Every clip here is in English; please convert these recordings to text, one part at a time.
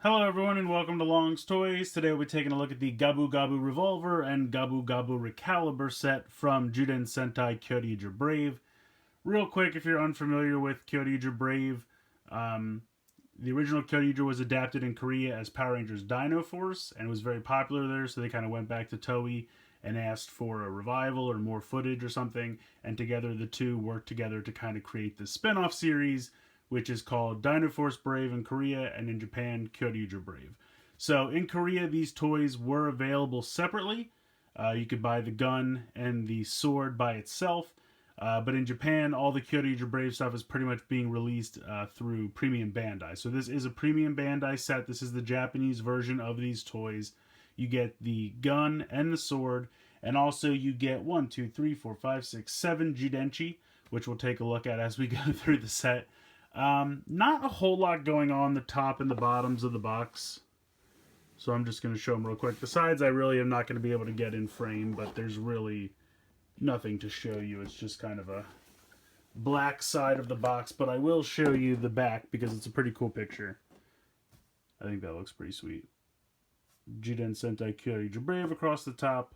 Hello everyone and welcome to Long's Toys. Today we'll be taking a look at the Gabugaburivolver and Gabugaburicalibur set from Zyuden Sentai Kyoryuger Brave. Real quick, if you're unfamiliar with Kyoryuger Brave, the original Kyoryuger was adapted in Korea as Power Rangers Dino Force and was very popular there, so they kind of went back to Toei and asked for a revival or more footage or something, and together the two worked together to kind of create this spin-off series, which is called Dino Force Brave in Korea, and in Japan, Kyoryuger Brave. So in Korea, these toys were available separately. You could buy the gun and the sword by itself, but in Japan, all the Kyoryuger Brave stuff is pretty much being released through Premium Bandai. So this is a Premium Bandai set. This is the Japanese version of these toys. You get the gun and the sword, and also you get 1, 2, 3, 4, 5, 6, 7 Jidenchi, which we'll take a look at as we go through the set. Not a whole lot going on the top and the bottoms of the box, so I'm just going to show them real quick. The sides I really am not going to be able to get in frame, but there's really nothing to show you. It's just kind of a black side of the box, but I will show you the back because it's a pretty cool picture. I think that looks pretty sweet. Zyuden Sentai Kyoryuger Brave across the top,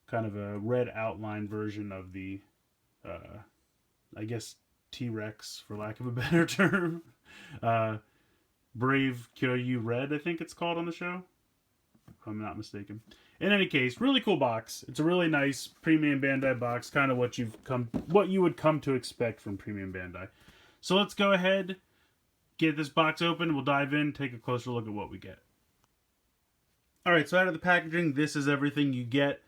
kind of a red outline version of the, I guess, T-Rex, for lack of a better term. Brave Kyoryu Red, I think it's called on the show, if I'm not mistaken. In any case, really cool box. It's a really nice Premium Bandai box, kind of what you would come to expect from Premium Bandai. So let's go ahead, get this box open. We'll dive in, take a closer look at what we get. Alright, so out of the packaging, this is everything you get.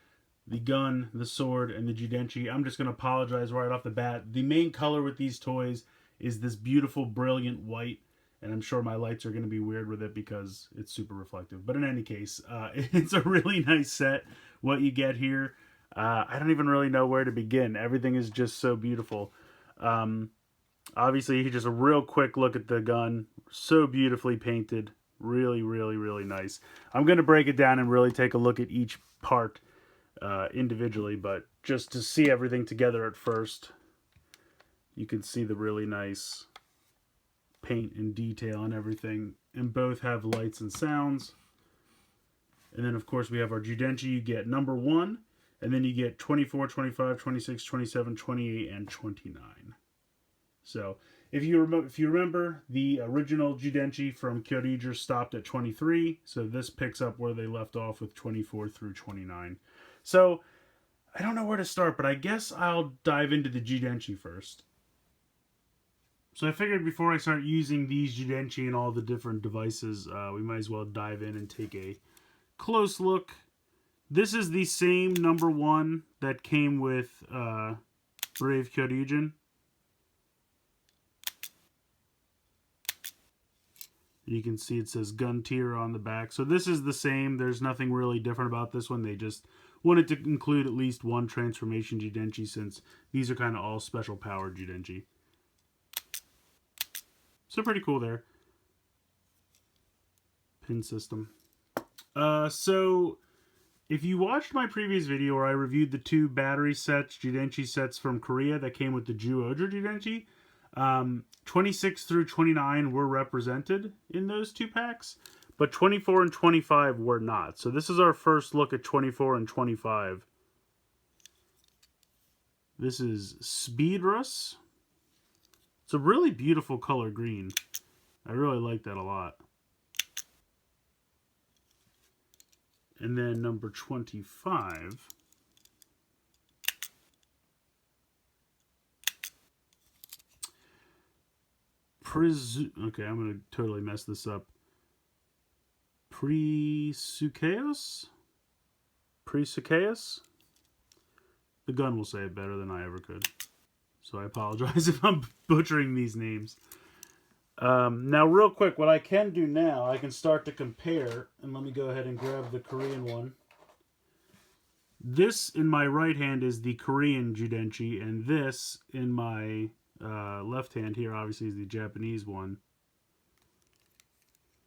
The gun, the sword, and the Jidenchi. I'm just going to apologize right off the bat. The main color with these toys is this beautiful, brilliant white, and I'm sure my lights are going to be weird with it because it's super reflective. But in any case, it's a really nice set, what you get here. I don't even really know where to begin. Everything is just so beautiful. Obviously, just a real quick look at the gun. So beautifully painted. Really, really, really nice. I'm going to break it down and really take a look at each part individually, but just to see everything together at first, you can see the really nice paint and detail and everything, and both have lights and sounds. And then of course we have our Jidenchi. You get number 1, and then you get 24, 25, 26, 27, 28, and 29. So if you remember, the original Jidenchi from Kyoryuger stopped at 23, so this picks up where they left off with 24 through 29. So, I don't know where to start, but I guess I'll dive into the Jidenchi first. So I figured before I start using these Jidenchi and all the different devices, we might as well dive in and take a close look. This is the same number 1 that came with Brave Kyoryuger. You can see it says gun tier on the back. So this is the same. There's nothing really different about this one. They just wanted to include at least one transformation Jidenchi, since these are kind of all special power Jidenchi. So pretty cool there. Pin system. So if you watched my previous video where I reviewed the 2 battery sets, Jidenchi sets from Korea that came with the Zyuden Jidenchi, 26 through 29 were represented in those 2 packs, but 24 and 25 were not. So this is our first look at 24 and 25. This is Speedrus. It's a really beautiful color green. I really like that a lot. And then number 25. Okay, I'm going to totally mess this up. Prisukeos? Prisukeos? The gun will say it better than I ever could. So I apologize if I'm butchering these names. Now, real quick, what I can do now, I can start to compare. And let me go ahead and grab the Korean one. This in my right hand is the Korean Jidenchi, and this in my left hand here obviously is the Japanese one.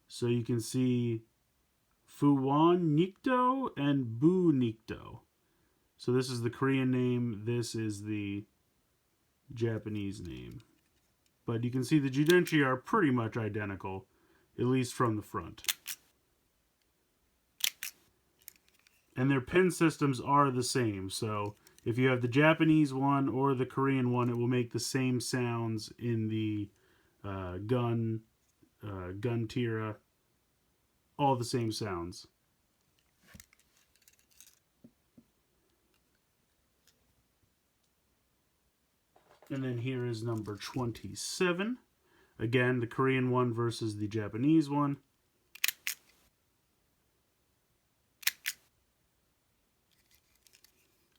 So you can see Fuwan Nikto and Bu Nikto. So this is the Korean name, this is the Japanese name. But you can see the Jidenchi are pretty much identical. at least from the front. And their pin systems are the same, so if you have the Japanese one or the Korean one, it will make the same sounds in the gun tira, all the same sounds. And then here is number 27. Again, the Korean one versus the Japanese one.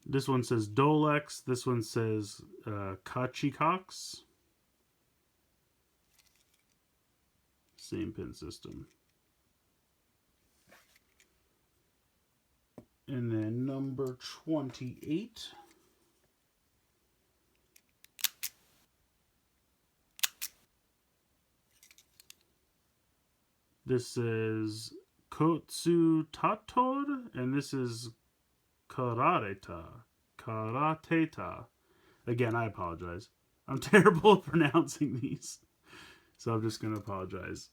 This one says Dolex. This one says Kachikox. Same pin system. And then number 28. This is Kotsu Tator, and this is Karateta. Again, I apologize. I'm terrible at pronouncing these, so I'm just going to apologize.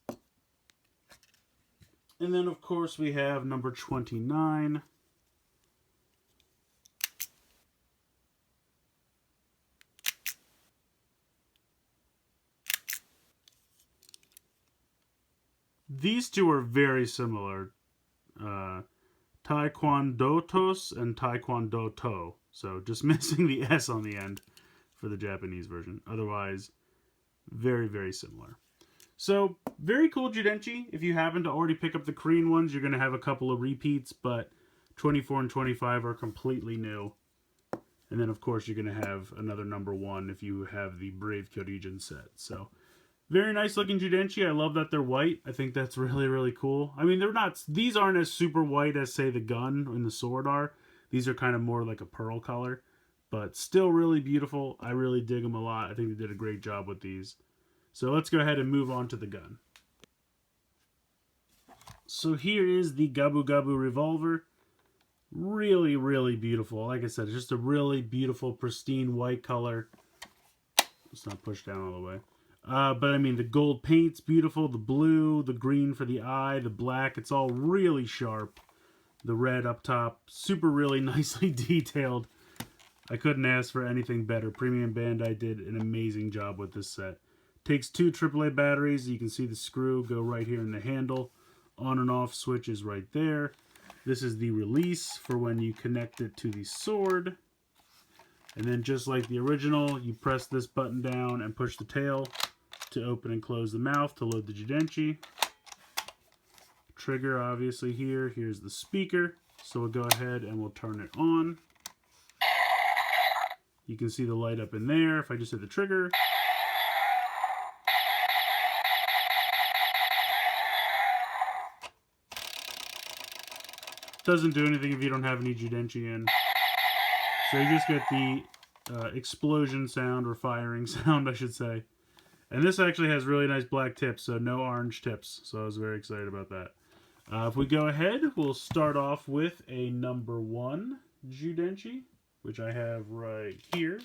And then, of course, we have number 29. These two are very similar. Taekwondotos and Taekwondoto. So just missing the S on the end for the Japanese version. Otherwise, very, very similar. So, very cool Judenchi. If you happen to already pick up the Korean ones, you're going to have a couple of repeats, but 24 and 25 are completely new. And then, of course, you're going to have another number 1 if you have the Brave Kyoryuger set. So, very nice looking Judenchi. I love that they're white. I think that's really, really cool. I mean, these aren't as super white as, say, the gun and the sword are. These are kind of more like a pearl color, but still really beautiful. I really dig them a lot. I think they did a great job with these. So let's go ahead and move on to the gun. So here is the Gabugaburivolver. Really, really beautiful. Like I said, it's just a really beautiful, pristine white color. Let's not push down all the way. But I mean, the gold paint's beautiful, the blue, the green for the eye, the black, it's all really sharp. The red up top, super really nicely detailed. I couldn't ask for anything better. Premium Bandai did an amazing job with this set. Takes 2 AAA batteries. You can see the screw go right here in the handle. On and off switch is right there. This is the release for when you connect it to the sword. And then just like the original, you press this button down and push the tail to open and close the mouth to load the Judenchi. Trigger obviously here. Here's the speaker. So we'll go ahead and we'll turn it on. You can see the light up in there if I just hit the trigger. Doesn't do anything if you don't have any Judenchi in. So you just get the explosion sound, or firing sound, I should say. And this actually has really nice black tips, so no orange tips. So I was very excited about that. If we go ahead, we'll start off with a number 1 Judenchi, which I have right here.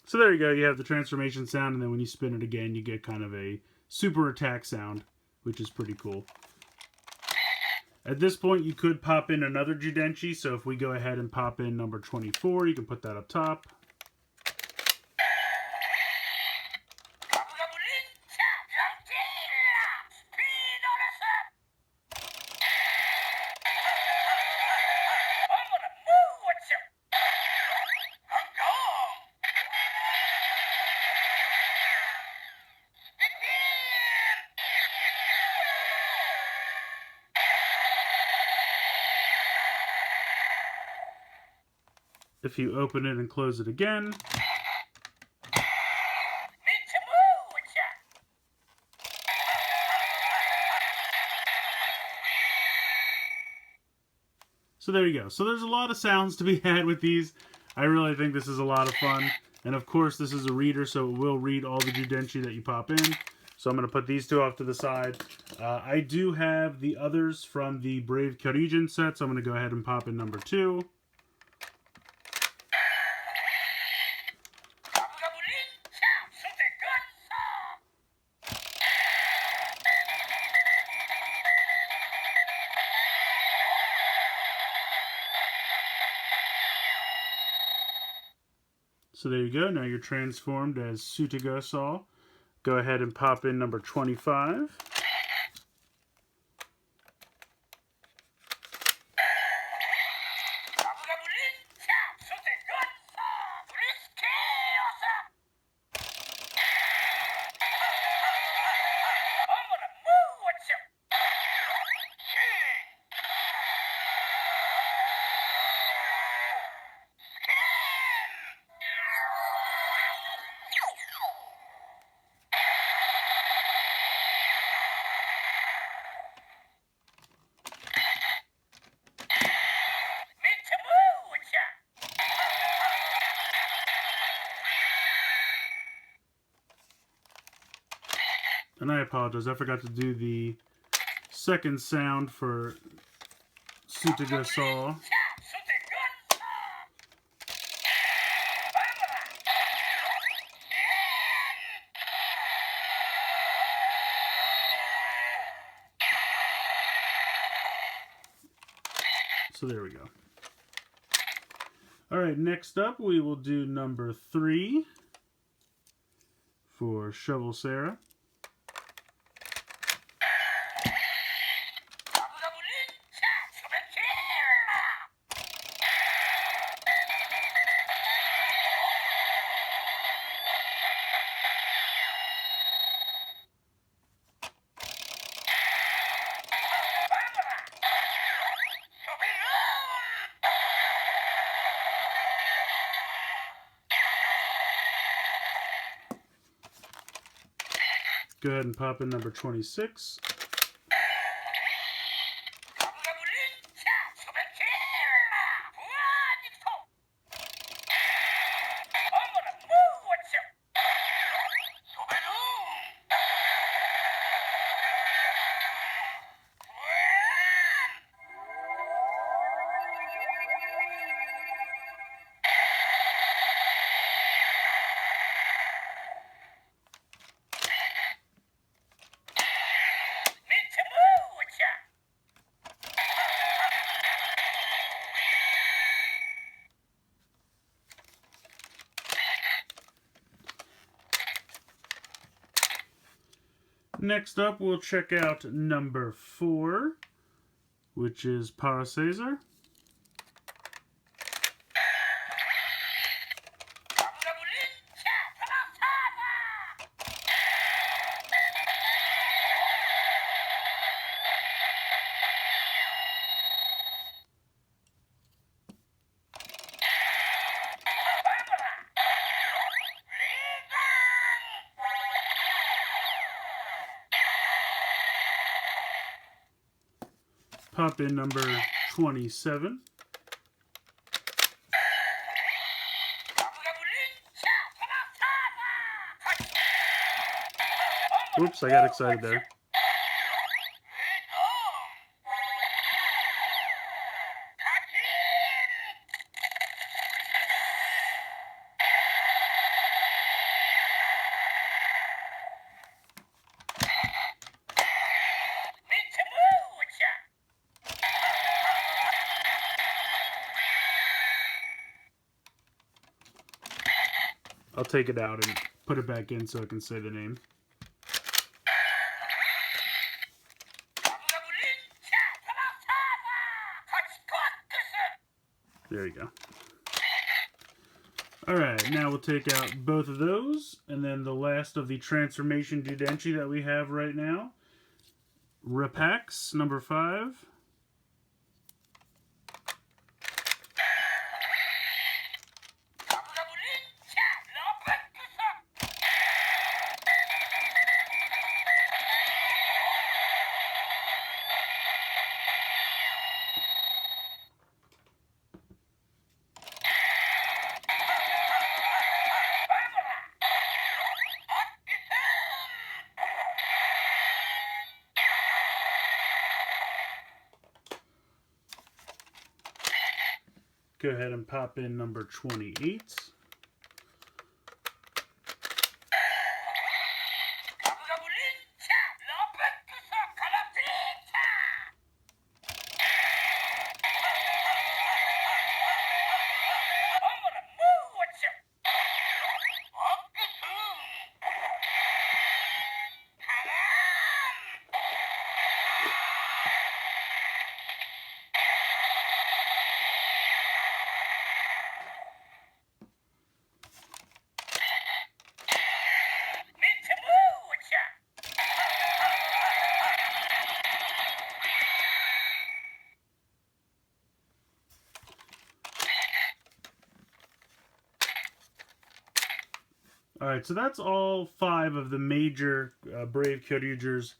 So there you go, you have the transformation sound, and then when you spin it again, you get kind of a super attack sound, which is pretty cool. At this point, you could pop in another Judenchi, so if we go ahead and pop in number 24, you can put that up top. If you open it and close it again, so there you go. So there's a lot of sounds to be had with these. I really think this is a lot of fun. And of course, this is a reader, so it will read all the Judenshi that you pop in. So I'm going to put these two off to the side. I do have the others from the Brave Kyoryuger set, so I'm going to go ahead and pop in number 2. So there you go. Now you're transformed as Sutiga Saw. Go ahead and pop in number 25. And I apologize, I forgot to do the second sound for Sutiga Saw. So there we go. Alright, next up we will do number 3 for Shovel Sarah. Go ahead and pop in number 26. Next up, we'll check out number 4, which is Paracesar. Pop in number 27. Oops, I got excited there. I'll take it out and put it back in so I can say the name. There you go. Alright, now we'll take out both of those, and then the last of the transformation Judenshi that we have right now. Repax, number 5. go ahead and pop in number 28. Alright, so that's all 5 of the major Brave Kyoryugers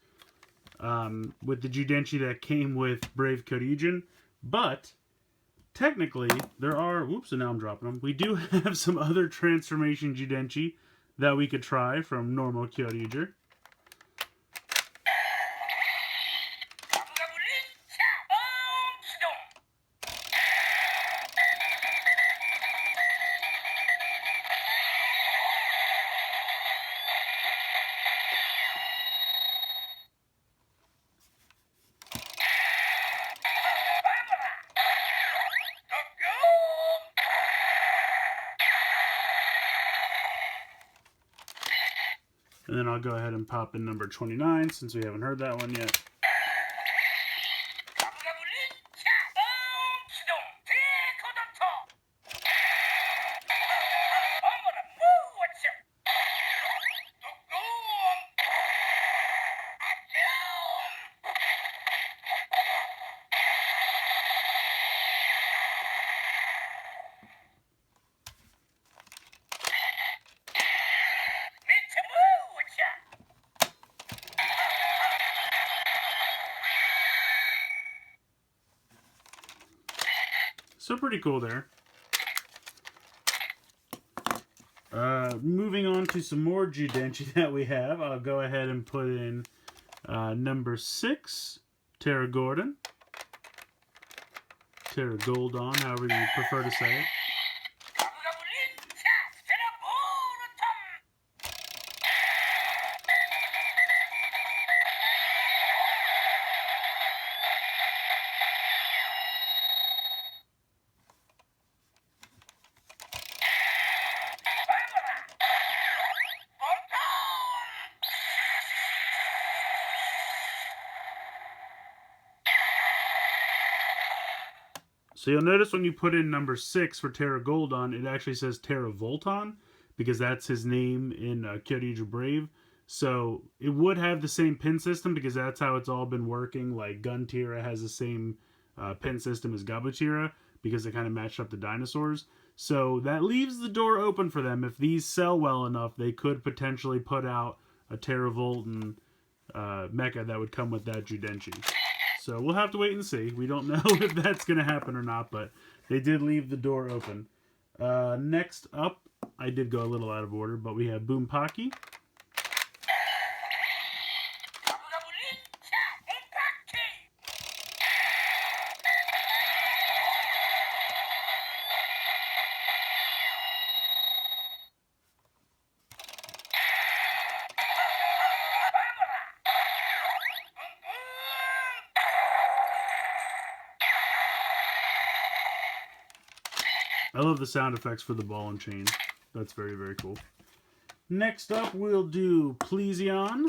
with the Judenchi that came with Brave Kyoryugen. But, technically, there are... Whoops, and now I'm dropping them. We do have some other transformation Judenchi that we could try from normal Kyoryuger. And then I'll go ahead and pop in number 29 since we haven't heard that one yet. So pretty cool there. Moving on to some more Judenchi that we have, I'll go ahead and put in number 6, Terra Gordon. Terra Goldon, however you prefer to say it. So you'll notice when you put in number 6 for Terra Goldon, it actually says Terra Volton, because that's his name in Kyoryuger Brave. So it would have the same pin system, because that's how it's all been working. Like Guntira has the same pin system as Gabutira, because they kind of matched up the dinosaurs. So that leaves the door open for them. If these sell well enough, they could potentially put out a Terra Volton mecha that would come with that Judenchi. So we'll have to wait and see. We don't know if that's going to happen or not, but they did leave the door open. Next up, I did go a little out of order, but we have Boompaki. I love the sound effects for the ball and chain. That's very, very cool. Next up, we'll do Plesion.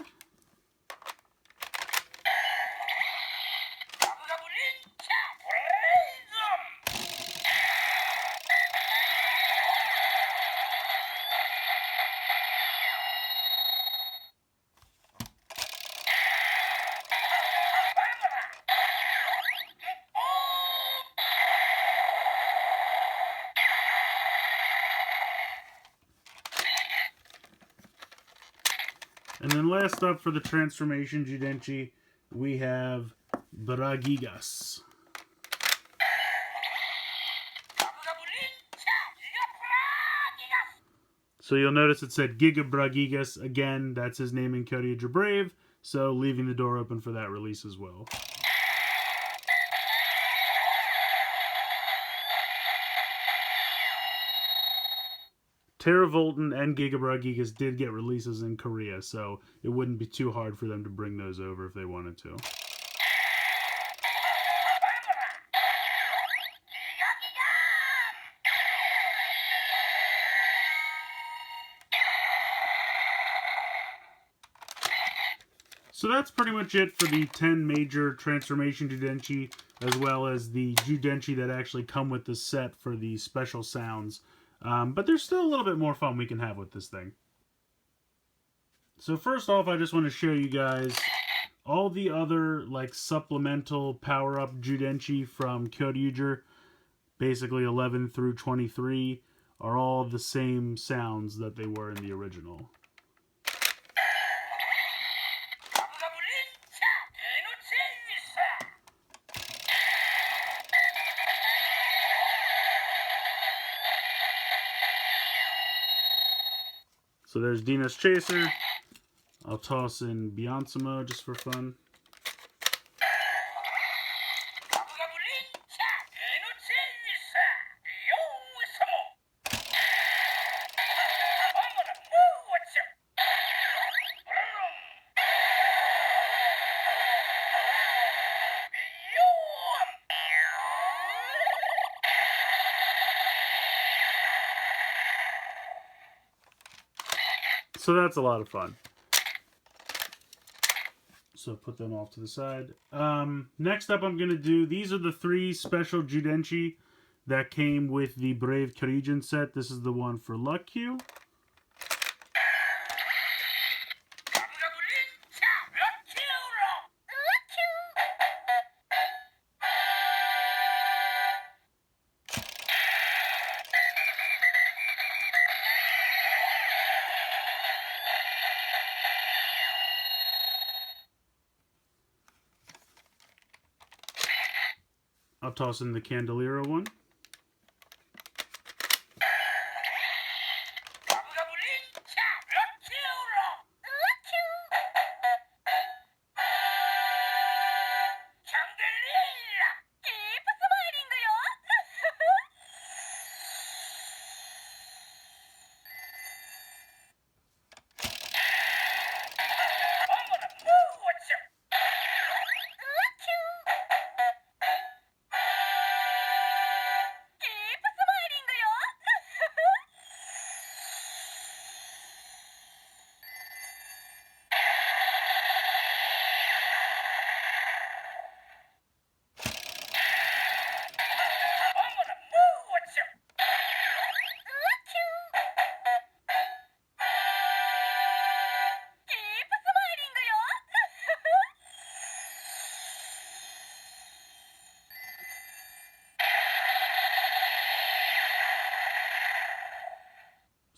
And then last up for the transformation Judenchi, we have Bragigas. So you'll notice it said Gigabragigas. Again, that's his name in Kyoryuger Brave, so leaving the door open for that release as well. Terravoltan and Gigabragigas did get releases in Korea, so it wouldn't be too hard for them to bring those over if they wanted to. So that's pretty much it for the 10 major transformation Judenchi, as well as the Judenchi that actually come with the set for the special sounds. But there's still a little bit more fun we can have with this thing. So first off, I just want to show you guys all the other like supplemental power-up Judenchi from Kyoryuger, basically 11 through 23, are all the same sounds that they were in the original. So there's Dina's Chaser. I'll toss in Beyondsimo just for fun. So that's a lot of fun. So put them off to the side. Next up I'm going to do, these are the 3 special Judenchi that came with the Brave Kyoryuger set. This is the one for Luck Q. I'll toss in the Candelero one.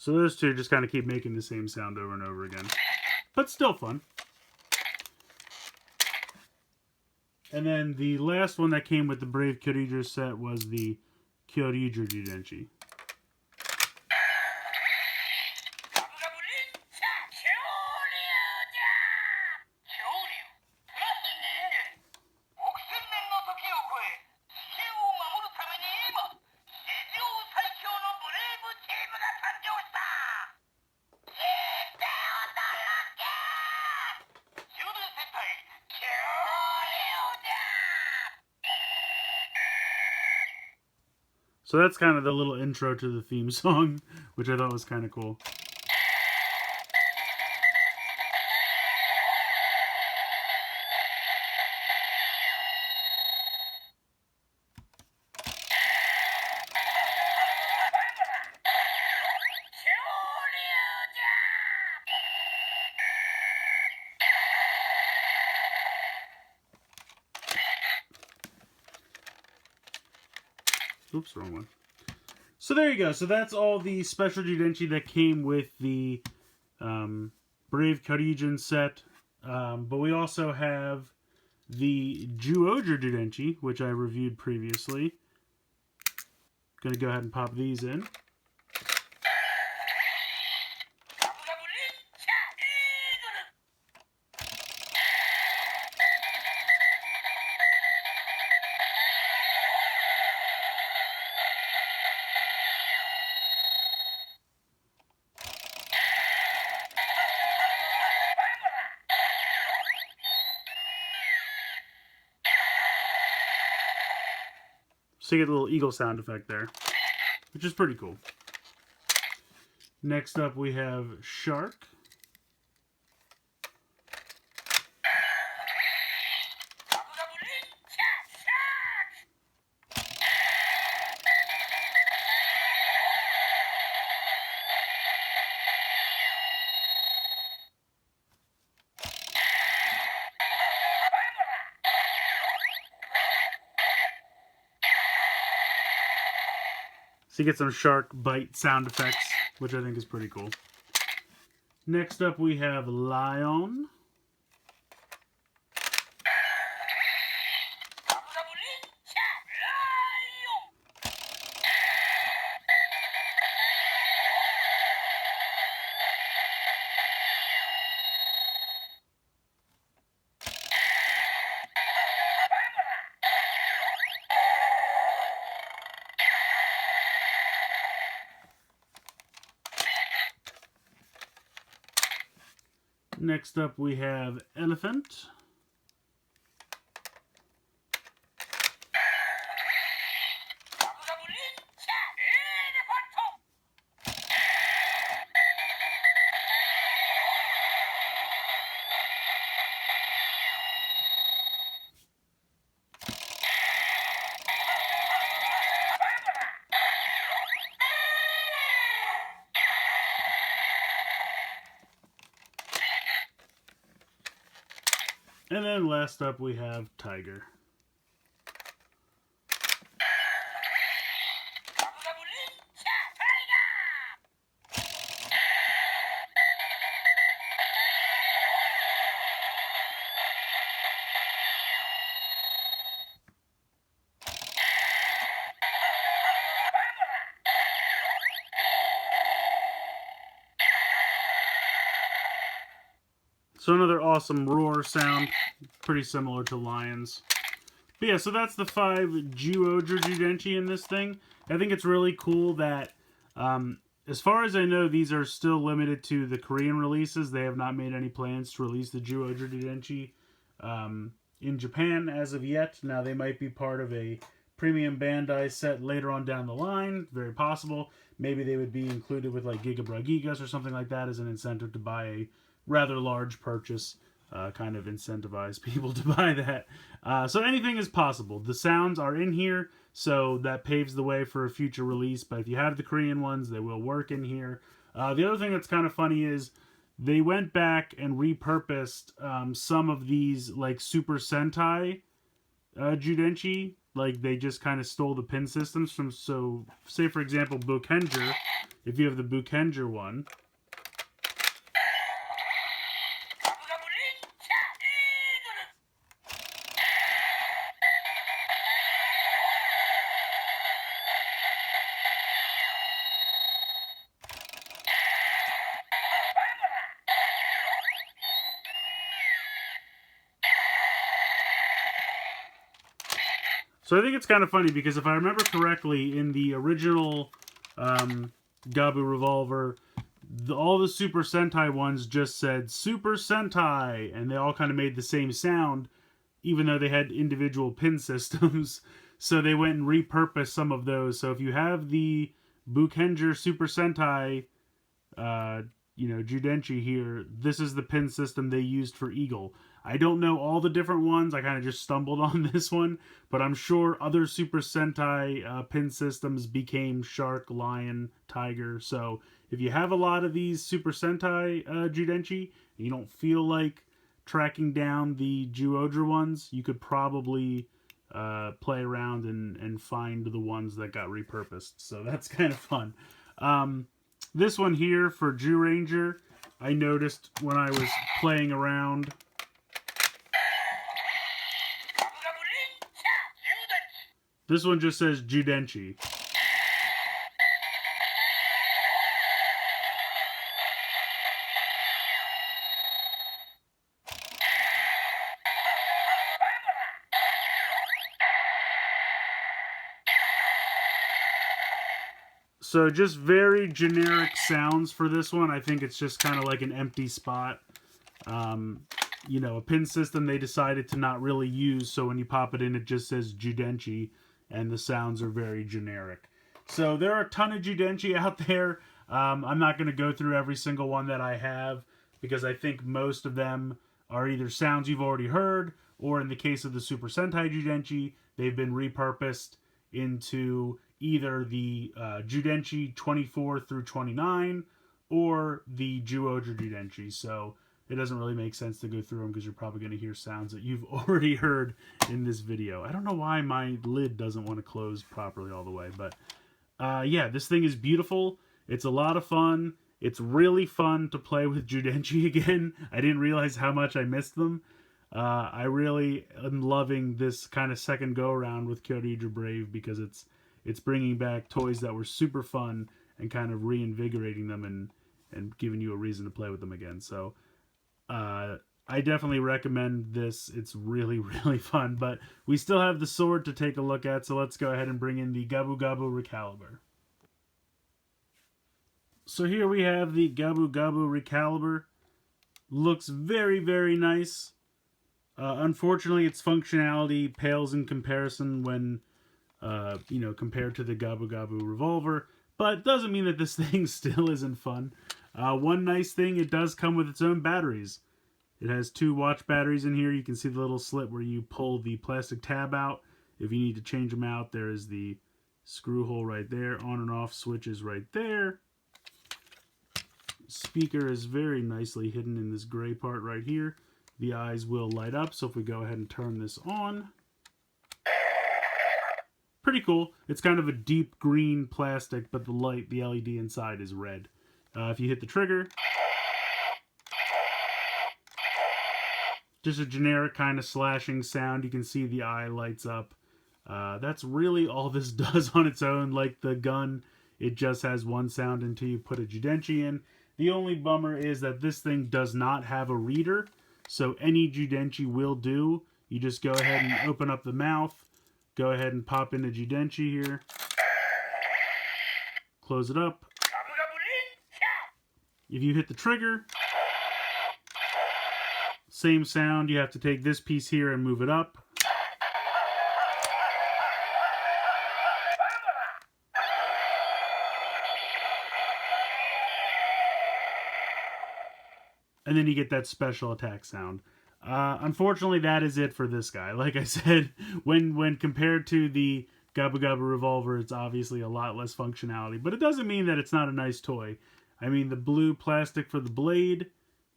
So those two just kind of keep making the same sound over and over again. But still fun. And then the last one that came with the Brave Kyoryuger set was the Kyoryuger Judenchi. So that's kind of the little intro to the theme song, which I thought was kind of cool. Oops, wrong one. So there you go. So that's all the special Judenchi that came with the Brave Kyoryuger set. But we also have the Zyuden Judenchi, which I reviewed previously. Going to go ahead and pop these in. So you get a little eagle sound effect there, which is pretty cool. Next up we have Shark. So you get some shark bite sound effects, which I think is pretty cool. Next up we have Lion. Next up we have Elephant. And then last up we have Tiger. So another awesome roar sound, pretty similar to lions. But yeah, so that's the 5 Zyuden Judenchi in this thing. I think it's really cool that, as far as I know, these are still limited to the Korean releases. They have not made any plans to release the Zyuden Judenchi in Japan as of yet. Now, they might be part of a Premium Bandai Set later on down the line. Very possible. Maybe they would be included with like Gigas or something like that as an incentive to buy a rather large purchase, kind of incentivize people to buy that. So anything is possible. The sounds are in here, so that paves the way for a future release. But if you have the Korean ones, they will work in here. The other thing that's kind of funny is they went back and repurposed some of these like Super Sentai Judenchi. Like they just kind of stole the pin systems from, so say for example Bukenger, if you have the Bukenger one. So I think it's kind of funny because if I remember correctly, in the original Gabugaburicalibur, all the Super Sentai ones just said Super Sentai, and they all kind of made the same sound, even though they had individual pin systems. So they went and repurposed some of those. So if you have the Bukenger Super Sentai, Judenchi here, this is the pin system they used for Eagle. I don't know all the different ones. I kind of just stumbled on this one, but I'm sure other Super Sentai pin systems became Shark, Lion, Tiger. So if you have a lot of these Super Sentai Judenchi, and you don't feel like tracking down the Zyuden ones, you could probably play around and find the ones that got repurposed. So that's kind of fun. This one here for Zyuranger, I noticed when I was playing around. This one just says Judenchi. So just very generic sounds for this one. I think it's just kind of like an empty spot. A pin system they decided to not really use, so when you pop it in, it just says Judenchi. and the sounds are very generic. So there are a ton of Zyudenchi out there. I'm not going to go through every single one that I have, because I think most of them are either sounds you've already heard, or in the case of the Super Sentai Zyudenchi, they've been repurposed into either the Zyudenchi 24 through 29 or the Zyuohger Zyudenchi. So it doesn't really make sense to go through them, because you're probably going to hear sounds that you've already heard in this video. I don't know why my lid doesn't want to close properly all the way, but yeah, this thing is beautiful. It's a lot of fun. It's really fun to play with Zyudenchi again. I didn't realize how much I missed them. I really am loving this kind of second go-around with Kyoryuger Brave, because it's bringing back toys that were super fun and kind of reinvigorating them and giving you a reason to play with them again. So I definitely recommend this. It's really, really fun. But we still have the sword to take a look at, so let's go ahead and bring in the Gabugaburicalibur. So here we have the Gabugaburicalibur. Looks very, very nice. Unfortunately, its functionality pales in comparison when, compared to the Gabugaburivolver. But it doesn't mean that this thing still isn't fun. One nice thing, it does come with its own batteries. It has 2 watch batteries in here. You can see the little slit where you pull the plastic tab out. If you need to change them out, there is the screw hole right there. On and off switches right there. Speaker is very nicely hidden in this gray part right here. The eyes will light up, so if we go ahead and turn this on, pretty cool. It's kind of a deep green plastic, but the LED inside is red. If you hit the trigger, just a generic kind of slashing sound. You can see the eye lights up. That's really all this does on its own. Like the gun, it just has one sound until you put a Zyudenchi in. The only bummer is that this thing does not have a reader, so any Zyudenchi will do. You just go ahead and open up the mouth, go ahead and pop in a Zyudenchi here, close it up. If you hit the trigger, same sound. You have to take this piece here and move it up. And then you get that special attack sound. Unfortunately, that is it for this guy. Like I said, when compared to the Gabugaburivolver, it's obviously a lot less functionality. But it doesn't mean that it's not a nice toy. I mean, the blue plastic for the blade,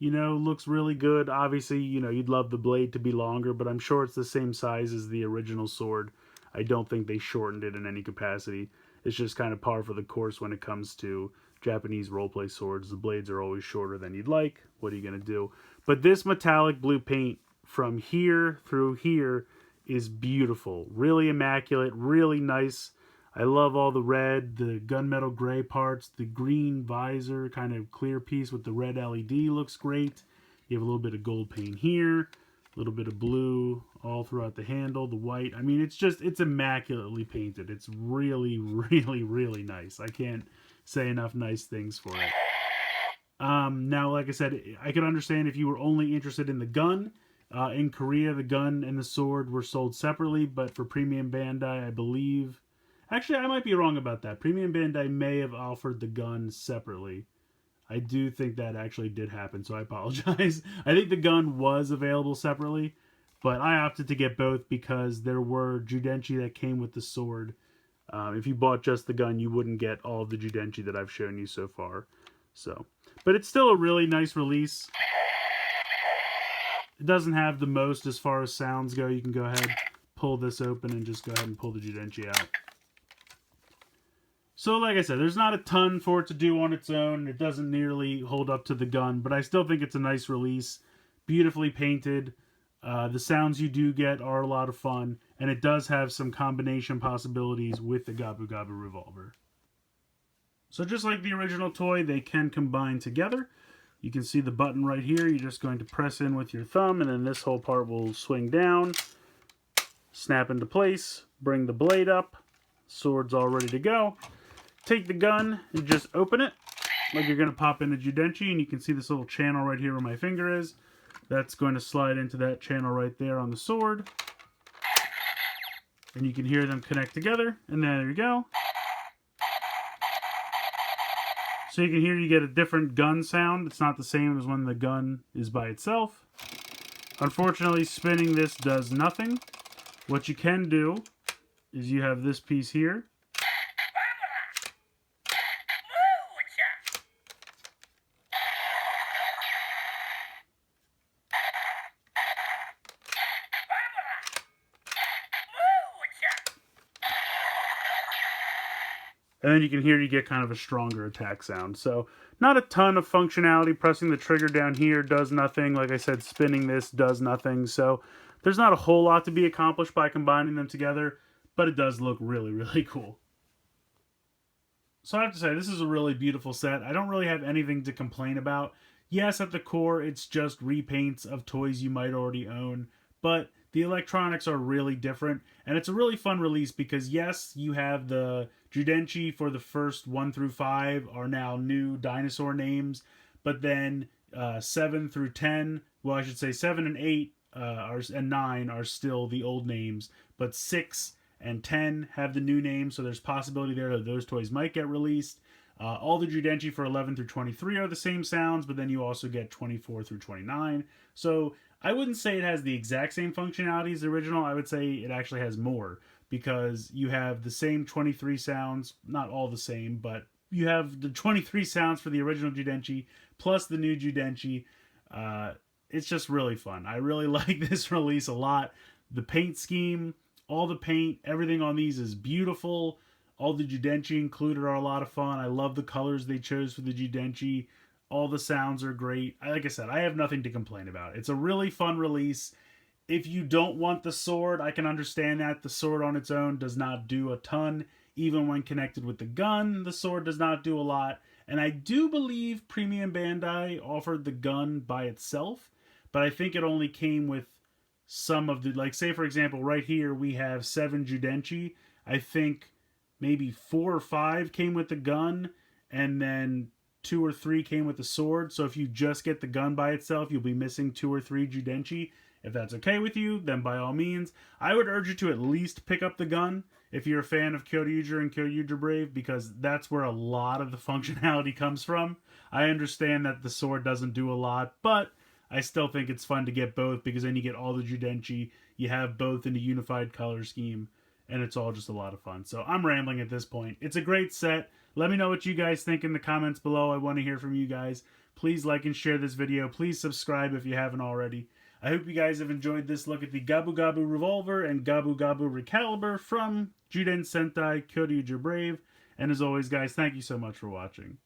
looks really good. Obviously, you'd love the blade to be longer, but I'm sure it's the same size as the original sword. I don't think they shortened it in any capacity. It's just kind of par for the course when it comes to Japanese roleplay swords. The blades are always shorter than you'd like. What are you going to do? But this metallic blue paint from here through here is beautiful. Really immaculate, really nice. I love all the red, the gunmetal gray parts, the green visor, kind of clear piece with the red LED looks great. You have a little bit of gold paint here, a little bit of blue all throughout the handle, the white. I mean, it's immaculately painted. It's really, really, really nice. I can't say enough nice things for it. Now, like I said, I could understand if you were only interested in the gun. In Korea, the gun and the sword were sold separately, but for Premium Bandai, I believe... Actually, I might be wrong about that. Premium Bandai may have offered the gun separately. I do think that actually did happen, so I apologize. I think the gun was available separately, but I opted to get both because there were Zyudenchi that came with the sword. If you bought just the gun, you wouldn't get all of the Zyudenchi that I've shown you so far. But it's still a really nice release. It doesn't have the most as far as sounds go. You can go ahead, pull this open, and just go ahead and pull the Zyudenchi out. So like I said, there's not a ton for it to do on its own. It doesn't nearly hold up to the gun, but I still think it's a nice release. Beautifully painted. The sounds you do get are a lot of fun, and it does have some combination possibilities with the Gabugaburivolver. So just like the original toy, they can combine together. You can see the button right here. You're just going to press in with your thumb, and then this whole part will swing down, snap into place, bring the blade up. Sword's all ready to go. Take the gun and just open it like you're going to pop in a Zyudenchi, and you can see this little channel right here where my finger is. That's going to slide into that channel right there on the sword. And you can hear them connect together, and there you go. So you can hear you get a different gun sound. It's not the same as when the gun is by itself. Unfortunately, spinning this does nothing. What you can do is you have this piece here. And then you can hear you get kind of a stronger attack sound. So not a ton of functionality. Pressing the trigger down here does nothing. Like I said, spinning this does nothing. So there's not a whole lot to be accomplished by combining them together, but it does look really, really cool. So I have to say, this is a really beautiful set. I don't really have anything to complain about. Yes, at the core, it's just repaints of toys you might already own, but the electronics are really different, and it's a really fun release because, yes, you have the Judenchi for the first 1 through 5 are now new dinosaur names, but then 7 through 10, well, I should say 7 and 8 and 9 are still the old names, but 6 and 10 have the new names, so there's possibility there that those toys might get released. All the Judenchi for 11 through 23 are the same sounds, but then you also get 24 through 29. So I wouldn't say it has the exact same functionality as the original. I would say it actually has more because you have the same 23 sounds, not all the same, but you have the 23 sounds for the original Judenchi plus the new Judenchi. It's just really fun. I really like this release a lot. The paint scheme, all the paint, everything on these is beautiful. All the Judenchi included are a lot of fun. I love the colors they chose for the Judenchi. All the sounds are great. Like I said, I have nothing to complain about. It's a really fun release. If you don't want the sword, I can understand that. The sword on its own does not do a ton. Even when connected with the gun, the sword does not do a lot. And I do believe Premium Bandai offered the gun by itself, but I think it only came with some of the, like, say for example, right here we have 7 Judenchi. I think maybe 4 or 5 came with the gun, and then 2 or 3 came with the sword. So if you just get the gun by itself, you'll be missing 2 or 3 Judenchi. If that's okay with you, then by all means, I would urge you to at least pick up the gun if you're a fan of Kyoryuger and Kyoryuger Brave, because that's where a lot of the functionality comes from. I understand that the sword doesn't do a lot, but I still think it's fun to get both because then you get all the Judenchi, you have both in a unified color scheme, and it's all just a lot of fun. So I'm rambling at this point. It's a great set. Let me know what you guys think in the comments below. I want to hear from you guys. Please like and share this video. Please subscribe if you haven't already. I hope you guys have enjoyed this look at the Gabugaburivolver and Gabugaburicalibur from Zyuden Sentai Kyoryuger Brave. And as always, guys, thank you so much for watching.